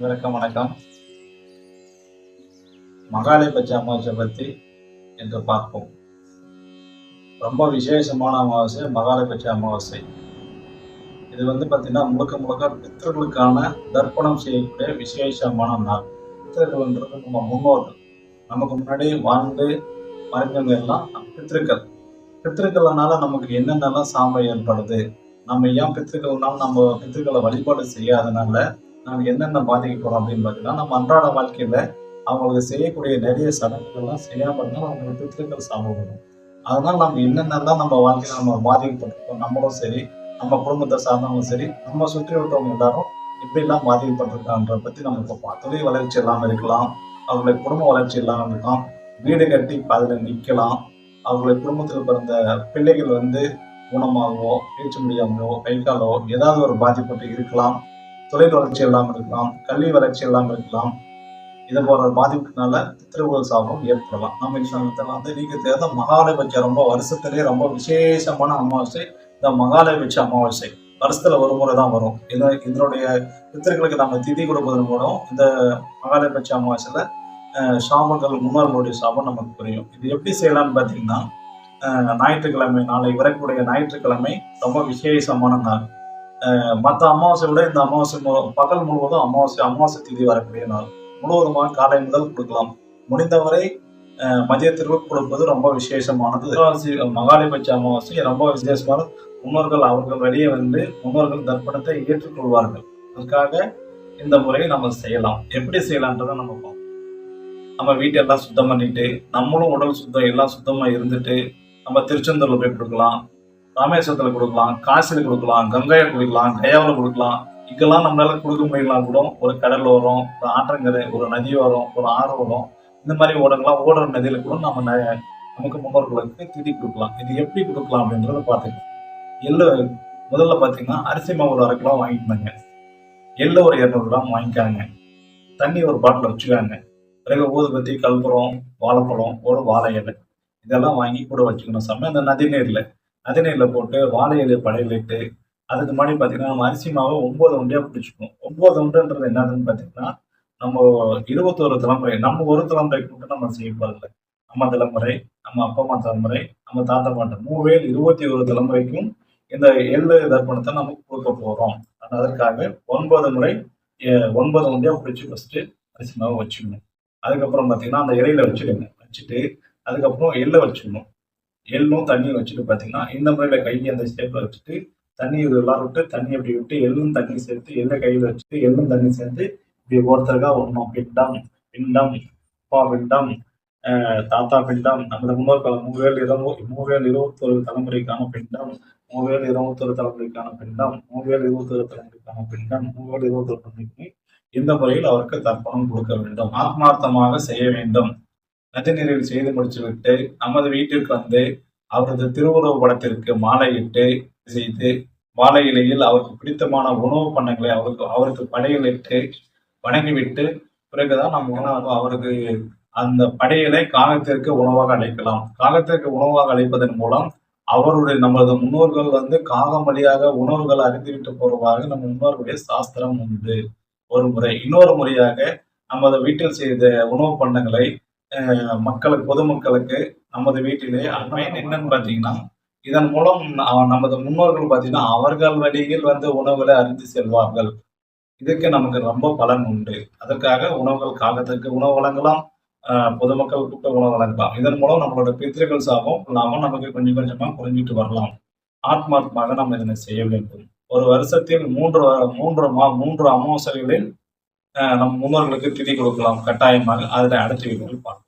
வணக்கம். மகாலயபட்ச அமாவாசை பற்றி என்று பார்ப்போம். ரொம்ப விசேஷமான அமாவாசை மகாலயபட்ச அமாவாசை. இது பார்த்தீங்கன்னா முழுக்க முழுக்க பித்தர்களுக்கான தர்ப்பணம் செய்யக்கூடிய விசேஷமான நாள். பித்தர்கள்ன்றது நம்ம முன்னோர்கள், நமக்கு முன்னாடி வாழ்ந்து மறைஞ்சவங்க எல்லாம் பித்திருக்கள். பித்திருக்கள்னால நமக்கு என்னென்னலாம் சாபம் ஏற்படுது, நம்ம ஏன் பித்திருக்கள்னால நம்ம பித்திருக்களை வழிபாடு செய்யாதனால நம்ம என்னென்ன பாதிக்கப்படும் அப்படின்னு பார்த்தீங்கன்னா, நம்ம அன்றாட வாழ்க்கையில அவங்களுக்கு செய்யக்கூடிய நிறைய சடங்குகள்லாம் செய்யாம இருந்தால் அவங்களுக்கு பித்திருக்கள் சாபம் வரும். அதனால நம்ம என்னென்னலாம் நம்ம வாழ்க்கையில நம்ம பாதிக்கப்பட்டிருக்கோம், நம்மளும் சரி, நம்ம குடும்பத்தை சார்ந்தவங்களும் சரி, நம்ம சுற்றி விட்டவங்க எல்லாரும் இப்படிலாம் பாதிக்கப்பட்டிருக்கான்ற பத்தி நம்ம இப்போ தொழில் வளர்ச்சி இல்லாமல் இருக்கலாம், அவங்களுக்கு குடும்ப வளர்ச்சி இல்லாமல் இருக்கலாம், வீடு கட்டி அதில் நிற்கலாம், அவங்களுடைய குடும்பத்தில் பிறந்த பிள்ளைகள் குணமாகவோ, பேச்சு முடியாமலோ, கை காலோ ஏதாவது ஒரு பாதிப்பட்டு இருக்கலாம், தொழில் வளர்ச்சி இல்லாமல் இருக்கலாம், கல்வி வளர்ச்சி இல்லாமல் இருக்கலாம். இது போன்ற பாதிப்புனால பித்ருக்கள் சாபம் ஏற்படலாம். நம்ம சமயத்தில் நீங்க தேர்ந்த மகாலயபட்ச ரொம்ப வருஷத்திலேயே ரொம்ப விசேஷமான அமாவாசை இந்த மகாலயபட்ச அமாவாசை. வருஷத்துல ஒரு முறை தான் வரும். இதனுடைய பித்திருக்களுக்கு நம்ம திதி கொடுப்பதன் மூலம் இந்த மகாலயபட்ச அமாவாசையில சாபங்கள் முன்னோர்களுடைய சாபம் நமக்கு புரியும். இது எப்படி செய்யலாம்னு பார்த்தீங்கன்னா, ஞாயிற்றுக்கிழமை நாளை வரக்கூடிய ஞாயிற்றுக்கிழமை ரொம்ப விசேஷமான நாள். மற்ற அமாவாசை விட இந்த அமாவாசை பகல் முழுவதும் அமாவாசை திதி வரக்கூடிய நாள். முழுவதுமாக காலை முதல் கொடுக்கலாம். முடிந்தவரை மதியத்திற்குள் கொடுப்பது ரொம்ப விசேஷமானது. மகாலயபட்ச அமாவாசை ரொம்ப விசேஷமான முன்னோர்கள் அவர்கள் வெளியே முன்னோர்கள் தர்ப்பணத்தை ஏற்றுக்கொள்வார்கள். அதுக்காக இந்த முறையை நம்ம செய்யலாம். எப்படி செய்யலான்றதை நம்ம பார்ப்போம். நம்ம வீட்டெல்லாம் சுத்தம் பண்ணிட்டு, நம்மளும் உடல் சுத்தம் எல்லாம் சுத்தமா இருந்துட்டு, நம்ம திருச்செந்தூர்ல போய் கொடுக்கலாம், ராமேஸ்வரத்துல கொடுக்கலாம், காசில கொடுக்கலாம், கங்கையில கொடுக்கலாம், கயாவில் கொடுக்கலாம். இங்கெல்லாம் நம்மளால கொடுக்க முடியலாம் கூட ஒரு கடல் ஓரம், ஒரு ஆற்றங்கரை, ஒரு நதி ஓரம், ஒரு ஆறு ஓரம், இந்த மாதிரி ஓடங்கள்லாம் ஓடுற நதியில கூட நமக்கு முன்னோர்களுக்கு திதி கொடுக்கலாம். இது எப்படி கொடுக்கலாம் அப்படின்றத பார்த்துக்கலாம். எள்ளு முதல்ல பார்த்தீங்கன்னா அரிசி மாவு ஒரு 1/2 கிலோ வாங்கிக்கணுங்க. எள்ளு ஒரு 200 கிராம் வாங்கிக்காங்க. தண்ணி ஒரு பாட்டில் வச்சுக்காங்க. பிறகு ஊதுபத்தி, கற்பூரம், வாழைப்பழம், ஒரு வாழை இலை இதெல்லாம் வாங்கி கூட வச்சுக்கணும். சாமி அந்த நதிநீரில் போட்டு வாழை இலையை படையிலிட்டு, அதுக்கு முன்னாடி பார்த்தீங்கன்னா நம்ம அரிசி மாவை 9 உண்டியா பிடிச்சிக்கணும். 9 உண்டுன்றது என்னதுன்னு பார்த்தீங்கன்னா, நம்ம 21 தலைமுறை, நம்ம ஒரு தலைமுறைக்கு மட்டும் நம்ம செய்ய போறதில்லை. நம்ம தலைமுறை, நம்ம அப்பா அம்மா தலைமுறை, நம்ம தாத்தா பாட்டன் 21 தலைமுறைக்கும் இந்த எள்ளு தர்ப்பணத்தை நம்ம கொடுக்க போறோம். அதற்காக 9 முறை 9 உண்டியா பிடிச்சி ஃபர்ஸ்ட் அரிசி மாவை வச்சுக்கணும். அதுக்கப்புறம் பார்த்தீங்கன்னா அந்த இலையில வச்சுடுங்க. வச்சுட்டு அதுக்கப்புறம் எள்ளை வச்சுக்கணும். எள்ளும் தண்ணியும் வச்சுட்டு பார்த்தீங்கன்னா இந்த முறையில் கையை அந்த ஸ்டெப்பில் வச்சுட்டு தண்ணி எல்லாரும் விட்டு தண்ணி அப்படி விட்டு எள்ளும் தண்ணி சேர்த்து எள்ளை கையில் வச்சுட்டு எள்ளும் தண்ணி சேர்த்து இப்படி ஒருத்தருக்கா ஒன்றும் பிண்டம் பிண்டம் அப்பா பிண்டம் தாத்தா பிண்டம் நமது முன்னோர்கள் 3021 தலைமுறைக்கான பிண்டம், 3021 தலைமுறைக்கான பிண்டம், 3021 தலைமுறைக்கான பிண்டம், 3021 தலைமுறைக்கு இந்த முறையில் அவருக்கு தர்ப்பணம் கொடுக்க வேண்டும். ஆத்மார்த்தமாக செய்ய வேண்டும். நதிநீரில் செய்து முடிச்சுவிட்டு நமது வீட்டிற்கு அவரது திருவுருவ படத்திற்கு மாலையிட்டு செய்து வாழை இலையில் அவருக்கு பிடித்தமான உணவு பண்டங்களை அவருக்கு படையலிட்டு வணங்கிவிட்டு பிறகுதான் நம்ம அவருக்கு அந்த படையலை காகத்திற்கு உணவாக அழைக்கலாம். காகத்திற்கு உணவாக அழைப்பதன் மூலம் நமது முன்னோர்கள் காகம் வழியாக உணவுகள் அறிந்துவிட்டு போறதாக நம்ம முன்னோர்களுடைய சாஸ்திரம் உண்டு ஒரு முறை. இன்னொரு முறையாக நமது வீட்டில் செய்த உணவு பண்டங்களை பொதுமக்களுக்கு நமது வீட்டிலே என்னன்னு பார்த்தீங்கன்னா, இதன் மூலம் நமது முன்னோர்கள் பார்த்தீங்கன்னா அவர்கள் வழியில் உணவுகளை அறிந்து செல்வார்கள். இதுக்கு நமக்கு ரொம்ப பலன் உண்டு. அதற்காக உணவுகள் காகத்திற்கு உணவு வழங்கலாம், பொதுமக்கள் கூட்ட உணவு வழங்கலாம். இதன் மூலம் நம்மளோட பித்திருக்கள் சாபம் இல்லாமல் நமக்கு கொஞ்சம் கொஞ்சமா குறைஞ்சிட்டு வரலாம். ஆத்மார்த்தமாக நம்ம இதனை செய்ய வேண்டும். ஒரு வருஷத்தில் 3 அமாவாசைகளில் நம் முன்னோர்களுக்கு திதி கொடுக்கலாம் கட்டாயமாக. அதில் அடைச்சி பார்க்கலாம்.